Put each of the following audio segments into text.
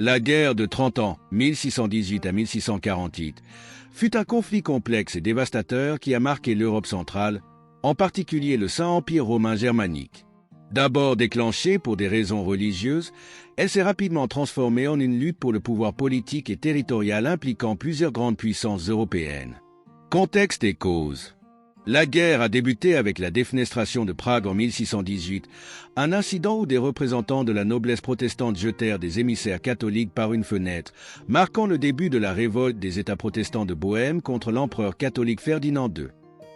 La guerre de 30 ans, 1618 à 1648, fut un conflit complexe et dévastateur qui a marqué l'Europe centrale, en particulier le Saint-Empire romain germanique. D'abord déclenchée pour des raisons religieuses, elle s'est rapidement transformée en une lutte pour le pouvoir politique et territorial impliquant plusieurs grandes puissances européennes. Contexte et cause. La guerre a débuté avec la défenestration de Prague en 1618, un incident où des représentants de la noblesse protestante jetèrent des émissaires catholiques par une fenêtre, marquant le début de la révolte des États protestants de Bohême contre l'empereur catholique Ferdinand II.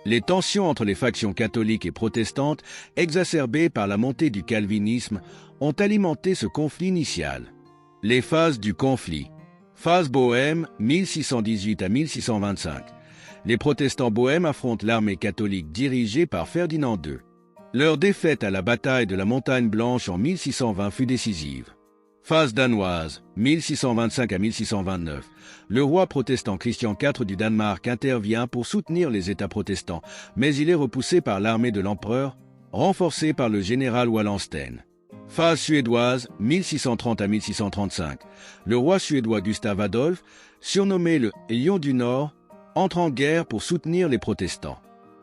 Les tensions entre les factions catholiques et protestantes, exacerbées par la montée du calvinisme, ont alimenté ce conflit initial. Les phases du conflit. Phase Bohême, 1618 à 1625. Les protestants bohèmes affrontent l'armée catholique dirigée par Ferdinand II. Leur défaite à la bataille de la Montagne Blanche en 1620 fut décisive. Phase danoise, 1625 à 1629. Le roi protestant Christian IV du Danemark intervient pour soutenir les États protestants, mais il est repoussé par l'armée de l'empereur, renforcée par le général Wallenstein. Phase suédoise, 1630 à 1635. Le roi suédois Gustave Adolphe, surnommé le Lion du Nord, entre en guerre pour soutenir les protestants.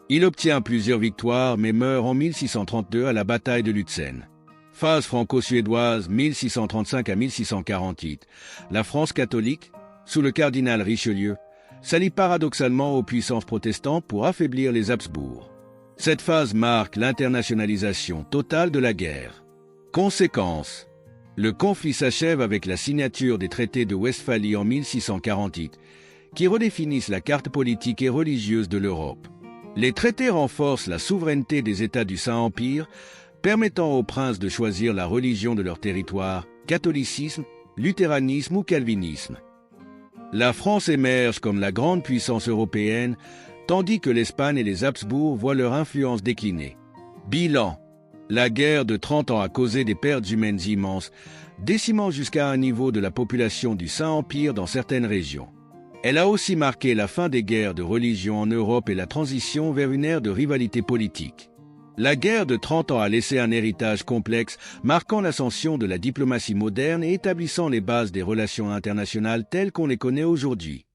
Il obtient plusieurs victoires mais meurt en 1632 à la bataille de Lutzen. Phase franco-suédoise 1635 à 1648. La France catholique, sous le cardinal Richelieu, s'allie paradoxalement aux puissances protestantes pour affaiblir les Habsbourg. Cette phase marque l'internationalisation totale de la guerre. Conséquences. Le conflit s'achève avec la signature des traités de Westphalie en 1648, qui redéfinissent la carte politique et religieuse de l'Europe. Les traités renforcent la souveraineté des États du Saint-Empire, permettant aux princes de choisir la religion de leur territoire, catholicisme, luthéranisme ou calvinisme. La France émerge comme la grande puissance européenne, tandis que l'Espagne et les Habsbourg voient leur influence décliner. Bilan. La guerre de 30 ans a causé des pertes humaines immenses, décimant jusqu'à un niveau de la population du Saint-Empire dans certaines régions. Elle a aussi marqué la fin des guerres de religion en Europe et la transition vers une ère de rivalité politique. La guerre de 30 ans a laissé un héritage complexe, marquant l'ascension de la diplomatie moderne et établissant les bases des relations internationales telles qu'on les connaît aujourd'hui.